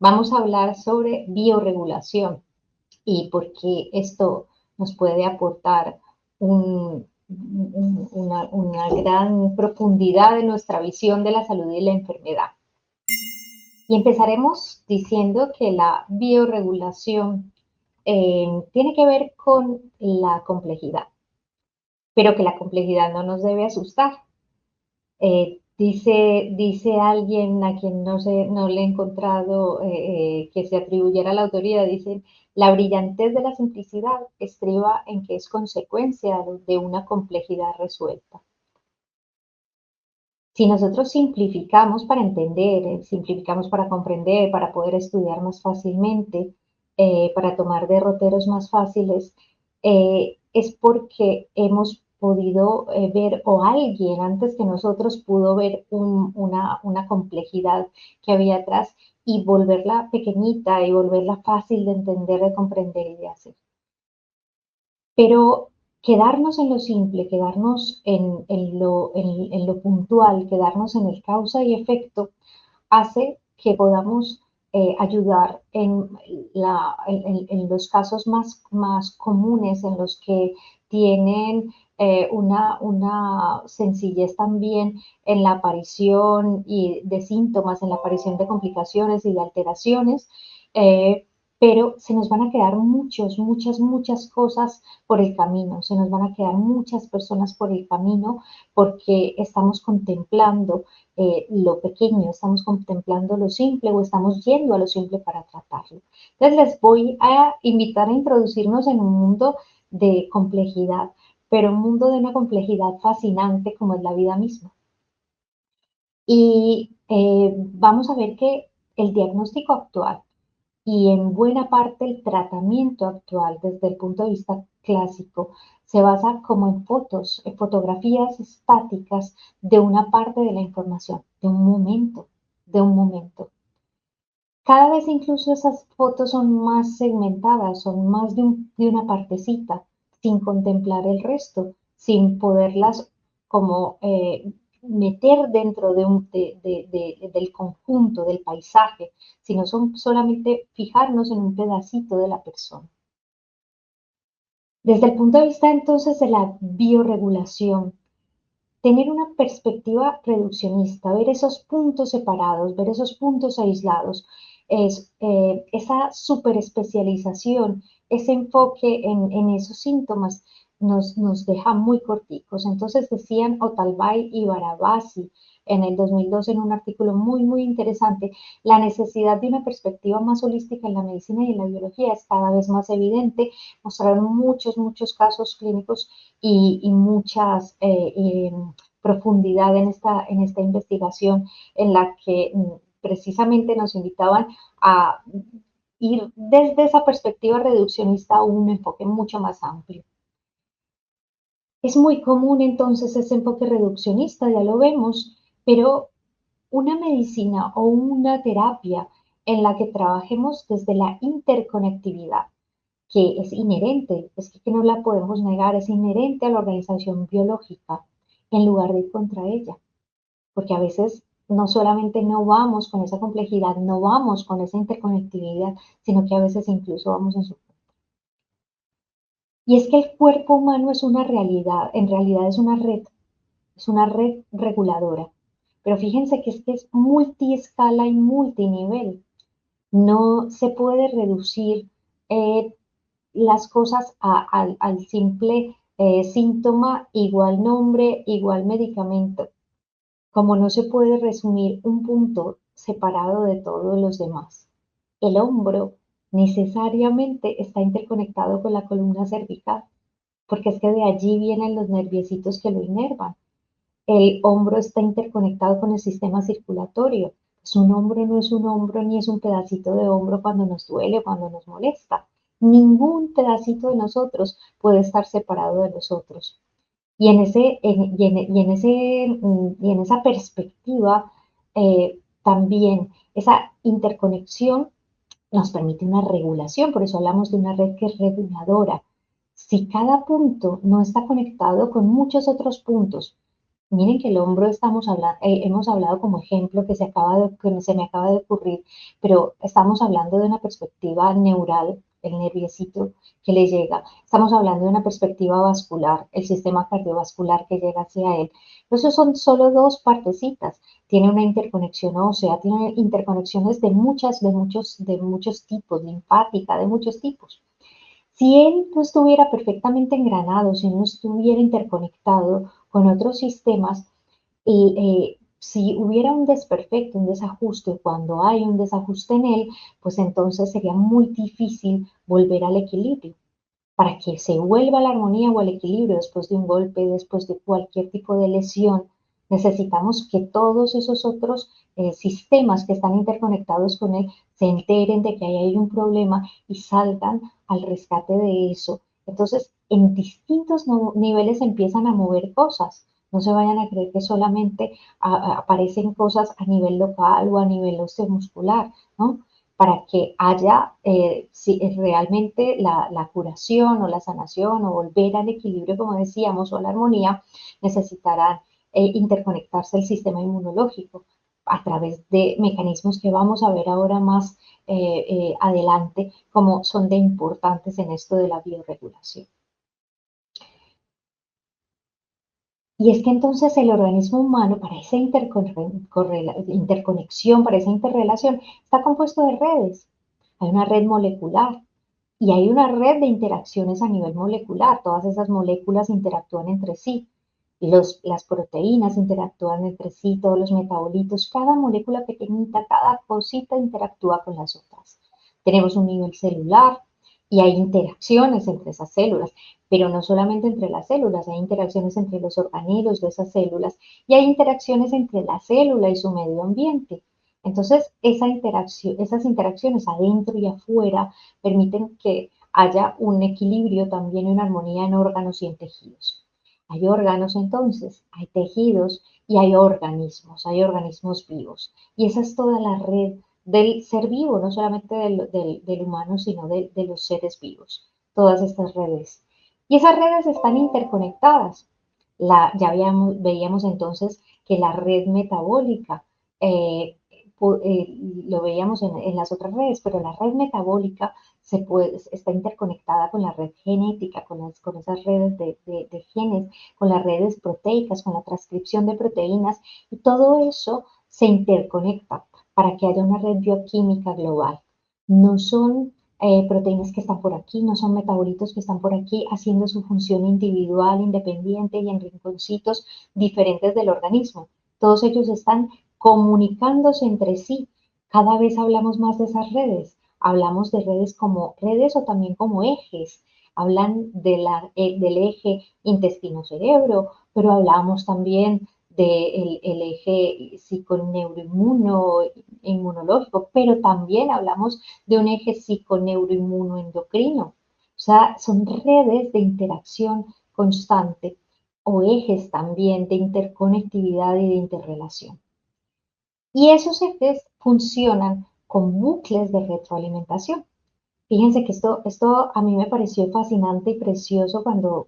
Vamos a hablar sobre biorregulación y por qué esto nos puede aportar una gran profundidad en nuestra visión de la salud y la enfermedad. Y empezaremos diciendo que la biorregulación tiene que ver con la complejidad, pero que la complejidad no nos debe asustar. Dice alguien a quien no le he encontrado que se atribuyera la autoría, dice, la brillantez de la simplicidad estriba en que es consecuencia de una complejidad resuelta. Si nosotros simplificamos para entender, simplificamos para comprender, para poder estudiar más fácilmente, para tomar derroteros más fáciles, es porque hemos podido ver o alguien antes que nosotros pudo ver una complejidad que había atrás y volverla pequeñita y volverla fácil de entender, de comprender y de hacer. Pero quedarnos en lo simple, quedarnos en lo puntual, quedarnos en el causa y efecto, hace que podamos ayudar en los casos más comunes, en los que tienen una sencillez también en la aparición y de síntomas, en la aparición de complicaciones y de alteraciones, eh, pero se nos van a quedar muchas cosas por el camino, se nos van a quedar muchas personas por el camino porque estamos contemplando lo pequeño, estamos contemplando lo simple o estamos yendo a lo simple para tratarlo. Entonces les voy a invitar a introducirnos en un mundo de complejidad, pero un mundo de una complejidad fascinante como es la vida misma. Y vamos a ver que el diagnóstico actual y en buena parte el tratamiento actual desde el punto de vista clásico se basa como en fotos, en fotografías estáticas de una parte de la información, de un momento. Cada vez incluso esas fotos son más segmentadas, son más de una partecita, sin contemplar el resto, sin poderlas como meter dentro del conjunto, del paisaje, sino son solamente fijarnos en un pedacito de la persona. Desde el punto de vista entonces de la biorregulación, tener una perspectiva reduccionista, ver esos puntos separados, ver esos puntos aislados, esa superespecialización, ese enfoque en esos síntomas nos deja muy corticos. Entonces decían Otalbay y Barabasi en el 2002 en un artículo muy interesante, la necesidad de una perspectiva más holística en la medicina y en la biología es cada vez más evidente. Mostraron muchos casos clínicos y muchas profundidad en esta investigación en la que precisamente nos invitaban a ir desde esa perspectiva reduccionista a un enfoque mucho más amplio. Es muy común entonces ese enfoque reduccionista, ya lo vemos, pero una medicina o una terapia en la que trabajemos desde la interconectividad, que es inherente, es que no la podemos negar, es inherente a la organización biológica, en lugar de ir contra ella. Porque a veces no solamente no vamos con esa complejidad, no vamos con esa interconectividad, sino que a veces incluso vamos en su contra. Y es que el cuerpo humano es una realidad, en realidad es una red reguladora. Pero fíjense que es multiescala y multinivel. No se puede reducir las cosas al simple síntoma, igual nombre, igual medicamento, como no se puede resumir un punto separado de todos los demás. El hombro necesariamente está interconectado con la columna cervical, porque es que de allí vienen los nerviecitos que lo inervan. El hombro está interconectado con el sistema circulatorio. Pues un hombro no es un hombro ni es un pedacito de hombro cuando nos duele o cuando nos molesta. Ningún pedacito de nosotros puede estar separado de los otros. Y en esa perspectiva, también esa interconexión nos permite una regulación, por eso hablamos de una red que es reguladora. Si cada punto no está conectado con muchos otros puntos, Miren que el hombro hemos hablado como ejemplo que se me acaba de ocurrir, pero estamos hablando de una perspectiva neural, el nerviecito que le llega. Estamos hablando de una perspectiva vascular, el sistema cardiovascular que llega hacia él. Esos son solo dos partecitas. Tiene una interconexión ósea, tiene interconexiones de muchos tipos, linfática, de muchos tipos. Si él no estuviera perfectamente engranado, si no estuviera interconectado con otros sistemas, y si hubiera un desperfecto, un desajuste, cuando hay un desajuste en él, pues entonces sería muy difícil volver al equilibrio. Para que se vuelva a la armonía o al equilibrio después de un golpe, después de cualquier tipo de lesión, necesitamos que todos esos otros sistemas que están interconectados con él se enteren de que ahí hay un problema y salgan al rescate de eso. Entonces, en distintos niveles empiezan a mover cosas. No se vayan a creer que solamente aparecen cosas a nivel local o a nivel osteomuscular, ¿no? Para que haya si, realmente la curación o la sanación o volver al equilibrio, como decíamos, o a la armonía, necesitarán interconectarse el sistema inmunológico a través de mecanismos que vamos a ver ahora más adelante, como son de importantes en esto de la bioregulación. Y es que entonces el organismo humano, para esa interconexión, para esa interrelación, está compuesto de redes. Hay una red molecular y hay una red de interacciones a nivel molecular. Todas esas moléculas interactúan entre sí. Las proteínas interactúan entre sí, todos los metabolitos, cada molécula pequeñita, cada cosita interactúa con las otras. Tenemos un nivel celular y hay interacciones entre esas células, pero no solamente entre las células, hay interacciones entre los organelos de esas células y hay interacciones entre la célula y su medio ambiente. Entonces, esas interacciones adentro y afuera permiten que haya un equilibrio también y una armonía en órganos y en tejidos. Hay órganos entonces, hay tejidos y hay organismos vivos. Y esa es toda la red del ser vivo, no solamente del humano, sino de los seres vivos, todas estas redes. Y esas redes están interconectadas. Ya veíamos entonces que la red metabólica, eh, lo veíamos en las otras redes, pero la red metabólica está interconectada con la red genética, con esas redes de genes, con las redes proteicas, con la transcripción de proteínas, y todo eso se interconecta para que haya una red bioquímica global. No son proteínas que están por aquí, no son metabolitos que están por aquí haciendo su función individual, independiente y en rinconcitos diferentes del organismo. Todos ellos están comunicándose entre sí. Cada vez hablamos más de esas redes. Hablamos de redes como redes o también como ejes. Hablan del eje intestino-cerebro, pero hablamos también del eje psiconeuroinmunológico, pero también hablamos de un eje psiconeuroinmunoendocrino. O sea, son redes de interacción constante o ejes también de interconectividad y de interrelación. Y esos ejes funcionan con bucles de retroalimentación. Fíjense que esto a mí me pareció fascinante y precioso cuando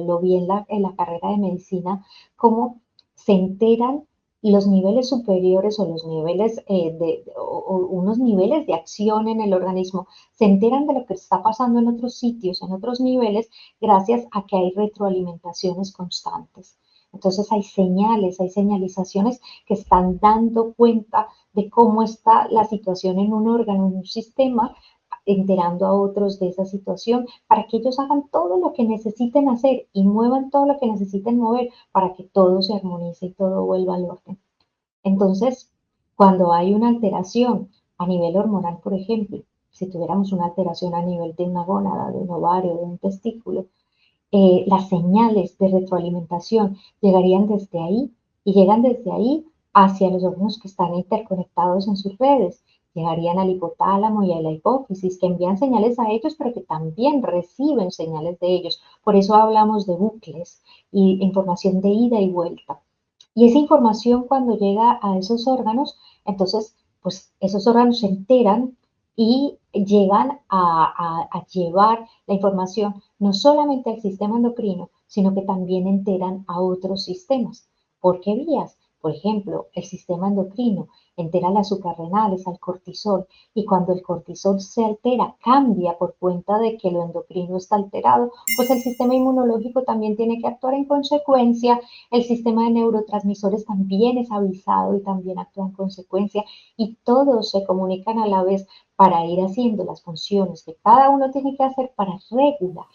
lo vi en la carrera de medicina, cómo se enteran los niveles superiores o los niveles o unos niveles de acción en el organismo, se enteran de lo que está pasando en otros sitios, en otros niveles, gracias a que hay retroalimentaciones constantes. Entonces hay señalizaciones que están dando cuenta de cómo está la situación en un órgano, en un sistema, enterando a otros de esa situación para que ellos hagan todo lo que necesiten hacer y muevan todo lo que necesiten mover para que todo se armonice y todo vuelva al orden. Entonces, cuando hay una alteración a nivel hormonal, por ejemplo, si tuviéramos una alteración a nivel de una gónada, de un ovario, de un testículo, las señales de retroalimentación llegarían desde ahí y llegan desde ahí hacia los órganos que están interconectados en sus redes. Llegarían al hipotálamo y a la hipófisis, que envían señales a ellos, pero que también reciben señales de ellos. Por eso hablamos de bucles y información de ida y vuelta. Y esa información cuando llega a esos órganos, entonces, pues esos órganos se enteran y llegan a llevar la información no solamente al sistema endocrino, sino que también enteran a otros sistemas. ¿Por qué vías? Por ejemplo, el sistema endocrino entera las suprarrenales al cortisol y cuando el cortisol se altera, cambia por cuenta de que lo endocrino está alterado, pues el sistema inmunológico también tiene que actuar en consecuencia, el sistema de neurotransmisores también es avisado y también actúa en consecuencia y todos se comunican a la vez para ir haciendo las funciones que cada uno tiene que hacer para regular.